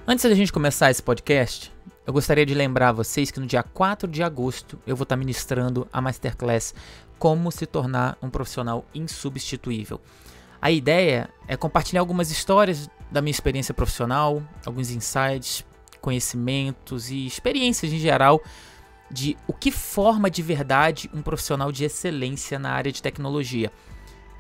Antes da gente começar esse podcast, eu gostaria de lembrar a vocês que no dia 4 de agosto eu vou estar ministrando a Masterclass Como se tornar um profissional insubstituível. A ideia é compartilhar algumas histórias da minha experiência profissional, alguns insights, conhecimentos e experiências em geral de o que forma de verdade um profissional de excelência na área de tecnologia.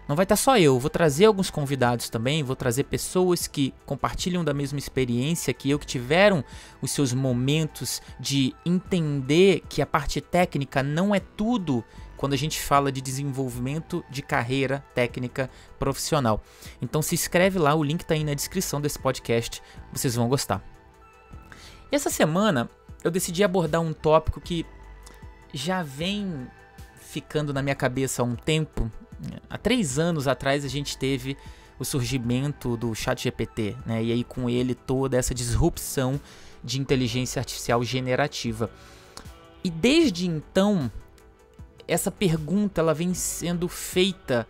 Não vai estar só eu, vou trazer alguns convidados também, vou trazer pessoas que compartilham da mesma experiência que eu, que tiveram os seus momentos de entender que a parte técnica não é tudo quando a gente fala de desenvolvimento de carreira técnica profissional. Então se inscreve lá, o link está aí na descrição desse podcast, vocês vão gostar. E essa semana eu decidi abordar um tópico que já vem ficando na minha cabeça há um tempo. Há 3 anos atrás a gente teve o surgimento do ChatGPT, né? E aí com ele toda essa disrupção de inteligência artificial generativa. E desde então, essa pergunta ela vem sendo feita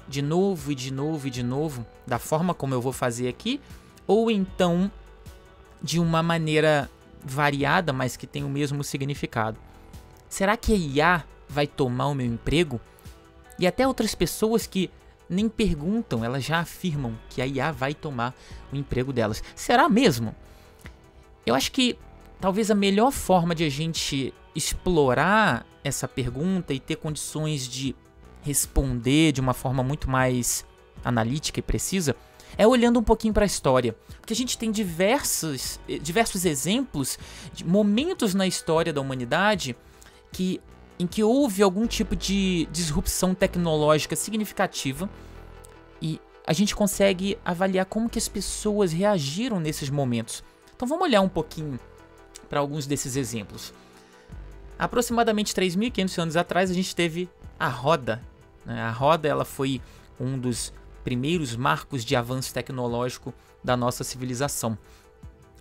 de novo e de novo e de novo, da forma como eu vou fazer aqui, ou então de uma maneira variada, mas que tem o mesmo significado. Será que a IA vai tomar o meu emprego? E até outras pessoas que nem perguntam, elas já afirmam que a IA vai tomar o emprego delas. Será mesmo? Eu acho que talvez a melhor forma de a gente explorar essa pergunta e ter condições de responder de uma forma muito mais analítica e precisa é olhando um pouquinho para a história. Porque a gente tem diversos exemplos de momentos na história da humanidade em que houve algum tipo de disrupção tecnológica significativa e a gente consegue avaliar como que as pessoas reagiram nesses momentos. Então vamos olhar um pouquinho para alguns desses exemplos. Aproximadamente 3.500 anos atrás a gente teve a roda, né? A roda ela foi um dos primeiros marcos de avanço tecnológico da nossa civilização.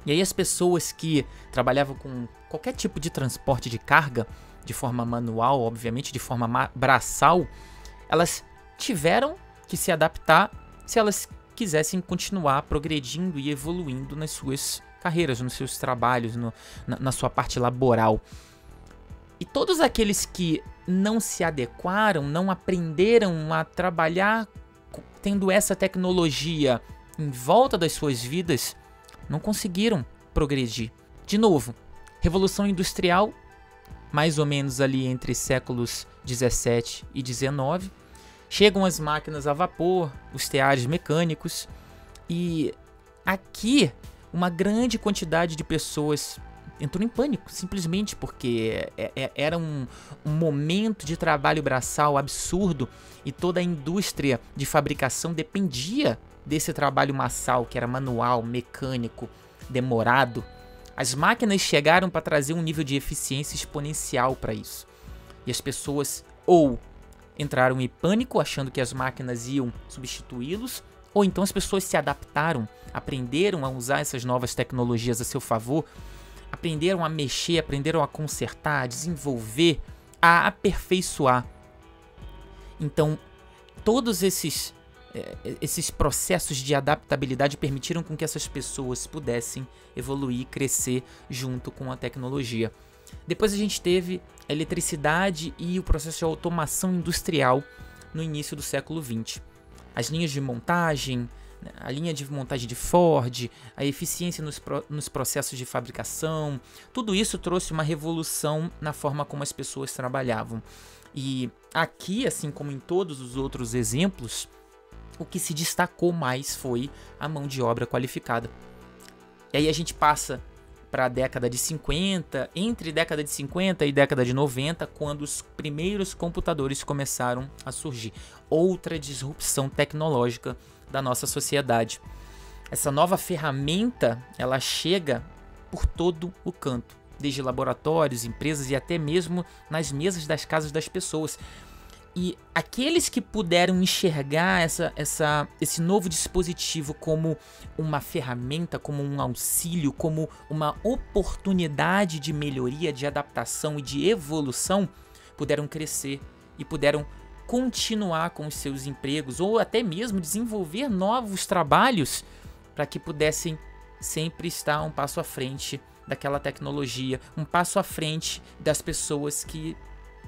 E aí as pessoas que trabalhavam com qualquer tipo de transporte de carga, de forma manual, obviamente, de forma braçal, elas tiveram que se adaptar se elas quisessem continuar progredindo e evoluindo nas suas carreiras, nos seus trabalhos, na sua parte laboral. E todos aqueles que não se adequaram, não aprenderam a trabalhar tendo essa tecnologia em volta das suas vidas, não conseguiram progredir. De novo, Revolução Industrial, mais ou menos ali entre séculos 17 e 19, chegam as máquinas a vapor, os teares mecânicos, e aqui uma grande quantidade de pessoas entrou em pânico, simplesmente porque era um momento de trabalho braçal absurdo e toda a indústria de fabricação dependia desse trabalho massal, que era manual, mecânico, demorado. As máquinas chegaram para trazer um nível de eficiência exponencial para isso. E as pessoas ou entraram em pânico achando que as máquinas iam substituí-los, ou então as pessoas se adaptaram, aprenderam a usar essas novas tecnologias a seu favor, aprenderam a mexer, aprenderam a consertar, a desenvolver, a aperfeiçoar. Então, todos esses processos de adaptabilidade permitiram com que essas pessoas pudessem evoluir e crescer junto com a tecnologia. Depois a gente teve a eletricidade e o processo de automação industrial no início do século XX. As linhas de montagem, a linha de montagem de Ford, a eficiência nos processos de fabricação, tudo isso trouxe uma revolução na forma como as pessoas trabalhavam. E aqui, assim como em todos os outros exemplos, o que se destacou mais foi a mão de obra qualificada. E aí a gente passa para a década de 50, entre década de 50 e década de 90, quando os primeiros computadores começaram a surgir. Outra disrupção tecnológica da nossa sociedade. Essa nova ferramenta, ela chega por todo o canto, desde laboratórios, empresas e até mesmo nas mesas das casas das pessoas. E aqueles que puderam enxergar esse novo dispositivo como uma ferramenta, como um auxílio, como uma oportunidade de melhoria, de adaptação e de evolução, puderam crescer e puderam continuar com os seus empregos ou até mesmo desenvolver novos trabalhos para que pudessem sempre está um passo à frente daquela tecnologia, um passo à frente das pessoas que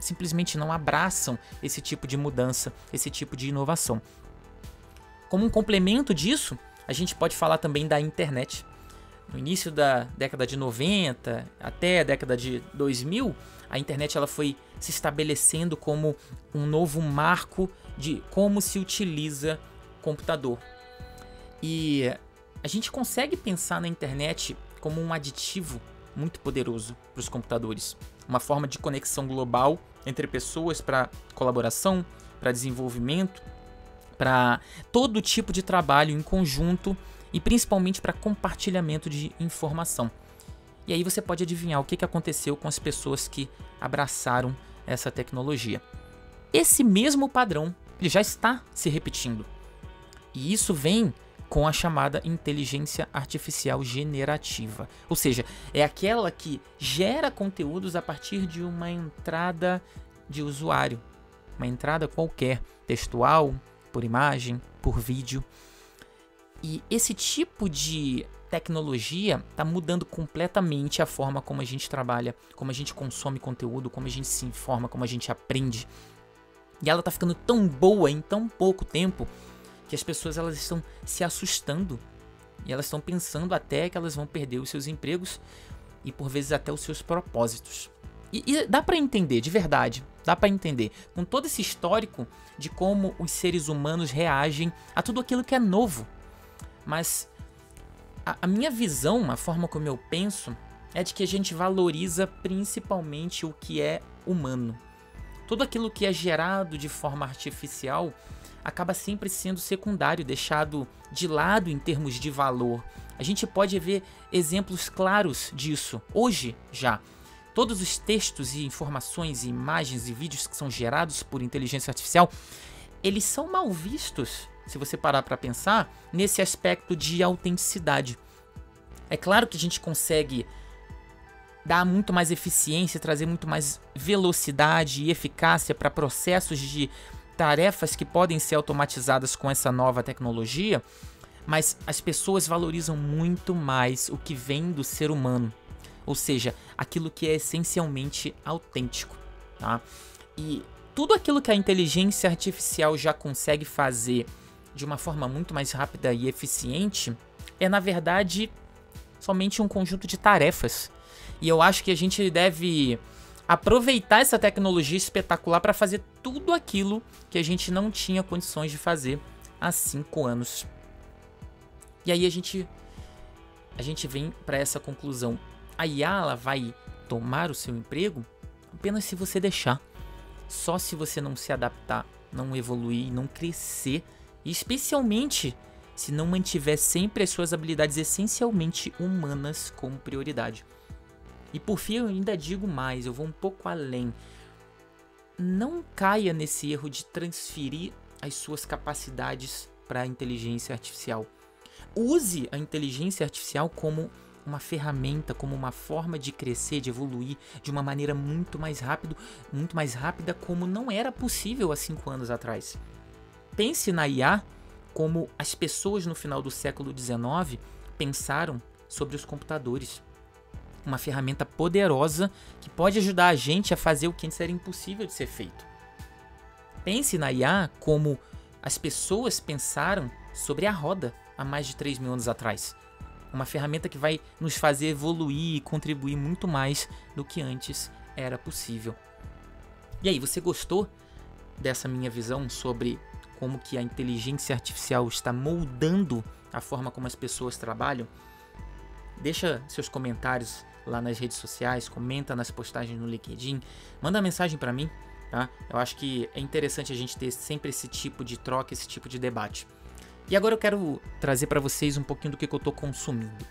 simplesmente não abraçam esse tipo de mudança, esse tipo de inovação. Como um complemento disso, a gente pode falar também da internet. No início da década de 90 até a década de 2000, a internet ela foi se estabelecendo como um novo marco de como se utiliza computador. E a gente consegue pensar na internet como um aditivo muito poderoso para os computadores. Uma forma de conexão global entre pessoas para colaboração, para desenvolvimento, para todo tipo de trabalho em conjunto e principalmente para compartilhamento de informação. E aí você pode adivinhar o que aconteceu com as pessoas que abraçaram essa tecnologia. Esse mesmo padrão ele já está se repetindo. E isso vem com a chamada inteligência artificial generativa. Ou seja, é aquela que gera conteúdos a partir de uma entrada de usuário. Uma entrada qualquer, textual, por imagem, por vídeo. E esse tipo de tecnologia está mudando completamente a forma como a gente trabalha, como a gente consome conteúdo, como a gente se informa, como a gente aprende. E ela está ficando tão boa em tão pouco tempo que as pessoas elas estão se assustando e elas estão pensando até que elas vão perder os seus empregos e por vezes até os seus propósitos. E dá para entender, de verdade, dá para entender com todo esse histórico de como os seres humanos reagem a tudo aquilo que é novo. Mas a minha visão, a forma como eu penso, é de que a gente valoriza principalmente o que é humano. Tudo aquilo que é gerado de forma artificial acaba sempre sendo secundário, deixado de lado em termos de valor. A gente pode ver exemplos claros disso hoje já. Todos os textos e informações, e imagens e vídeos que são gerados por inteligência artificial, eles são mal vistos, se você parar para pensar, nesse aspecto de autenticidade. É claro que a gente consegue dar muito mais eficiência, trazer muito mais velocidade e eficácia para processos de tarefas que podem ser automatizadas com essa nova tecnologia, mas as pessoas valorizam muito mais o que vem do ser humano, ou seja, aquilo que é essencialmente autêntico, tá? E tudo aquilo que a inteligência artificial já consegue fazer de uma forma muito mais rápida e eficiente é, na verdade, somente um conjunto de tarefas. E eu acho que a gente deve aproveitar essa tecnologia espetacular para fazer tudo aquilo que a gente não tinha condições de fazer há 5 anos. E aí a gente vem para essa conclusão. A IA ela vai tomar o seu emprego apenas se você deixar. Só se você não se adaptar, não evoluir, não crescer. E especialmente se não mantiver sempre as suas habilidades essencialmente humanas como prioridade. E por fim eu ainda digo mais, eu vou um pouco além. Não caia nesse erro de transferir as suas capacidades para a inteligência artificial. Use a inteligência artificial como uma ferramenta, como uma forma de crescer, de evoluir de uma maneira muito mais rápida, como não era possível há 5 anos atrás. Pense na IA como as pessoas no final do século XIX pensaram sobre os computadores. Uma ferramenta poderosa que pode ajudar a gente a fazer o que antes era impossível de ser feito. Pense na IA como as pessoas pensaram sobre a roda há mais de 3 mil anos atrás. Uma ferramenta que vai nos fazer evoluir e contribuir muito mais do que antes era possível. E aí, você gostou dessa minha visão sobre como que a inteligência artificial está moldando a forma como as pessoas trabalham? Deixa seus comentários lá nas redes sociais, comenta nas postagens no LinkedIn, manda mensagem para mim, tá? Eu acho que é interessante a gente ter sempre esse tipo de troca, esse tipo de debate. E agora eu quero trazer para vocês um pouquinho do que eu estou consumindo.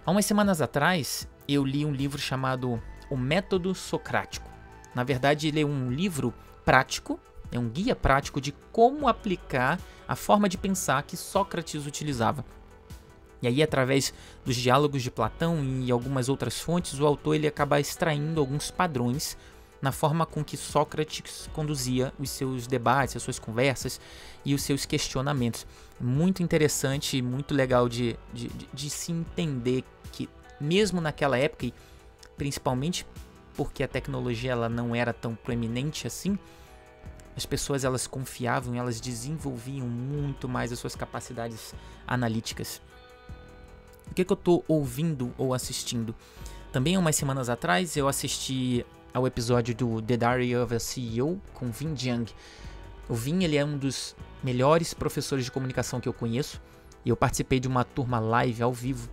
Há umas semanas atrás, eu li um livro chamado O Método Socrático. Na verdade, ele é um livro prático, é um guia prático de como aplicar a forma de pensar que Sócrates utilizava. E aí, através dos diálogos de Platão e algumas outras fontes, o autor ele acaba extraindo alguns padrões na forma com que Sócrates conduzia os seus debates, as suas conversas e os seus questionamentos. Muito interessante, muito legal de se entender que mesmo naquela época, e principalmente porque a tecnologia ela não era tão proeminente assim, as pessoas elas confiavam, elas desenvolviam muito mais as suas capacidades analíticas. O que eu estou ouvindo ou assistindo? Também umas semanas atrás eu assisti ao episódio do The Diary of a CEO com Vinh Jiang. O Vinh ele é um dos melhores professores de comunicação que eu conheço e eu participei de uma turma live ao vivo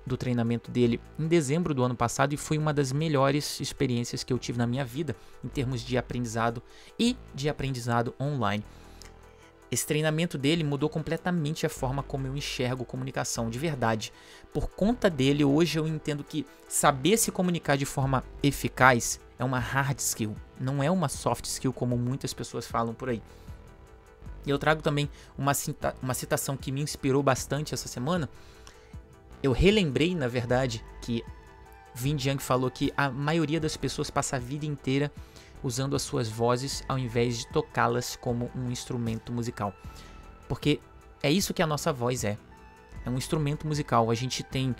do treinamento dele em dezembro do ano passado e foi uma das melhores experiências que eu tive na minha vida em termos de aprendizado e de aprendizado online. Esse treinamento dele mudou completamente a forma como eu enxergo comunicação de verdade. Por conta dele, hoje eu entendo que saber se comunicar de forma eficaz é uma hard skill, não é uma soft skill como muitas pessoas falam por aí. E eu trago também uma citação que me inspirou bastante essa semana. Eu relembrei, na verdade, que Vinh Jiang falou que a maioria das pessoas passa a vida inteira usando as suas vozes ao invés de tocá-las como um instrumento musical. Porque é isso que a nossa voz é. É um instrumento musical. A gente tem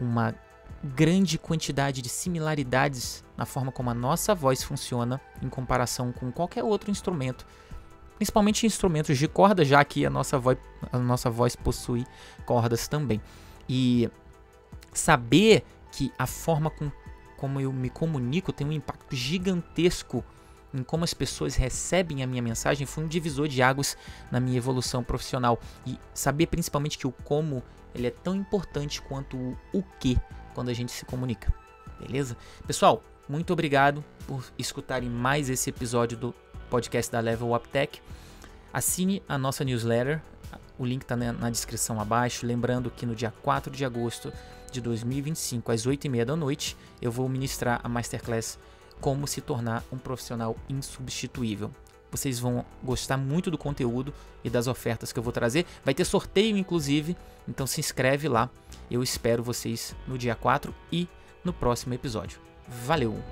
uma grande quantidade de similaridades na forma como a nossa voz funciona em comparação com qualquer outro instrumento. Principalmente instrumentos de corda, já que a nossa voz possui cordas também. E saber que a forma como eu me comunico tem um impacto gigantesco em como as pessoas recebem a minha mensagem foi um divisor de águas na minha evolução profissional. E saber principalmente que o como ele é tão importante quanto o que quando a gente se comunica. Beleza? Pessoal, muito obrigado por escutarem mais esse episódio do podcast da Level Up Tech. Assine a nossa newsletter. O link está na descrição abaixo. Lembrando que no dia 4 de agosto de 2025, às 8h30 da noite, eu vou ministrar a Masterclass Como se tornar um profissional insubstituível. Vocês vão gostar muito do conteúdo e das ofertas que eu vou trazer. Vai ter sorteio, inclusive, então se inscreve lá. Eu espero vocês no dia 4 e no próximo episódio. Valeu!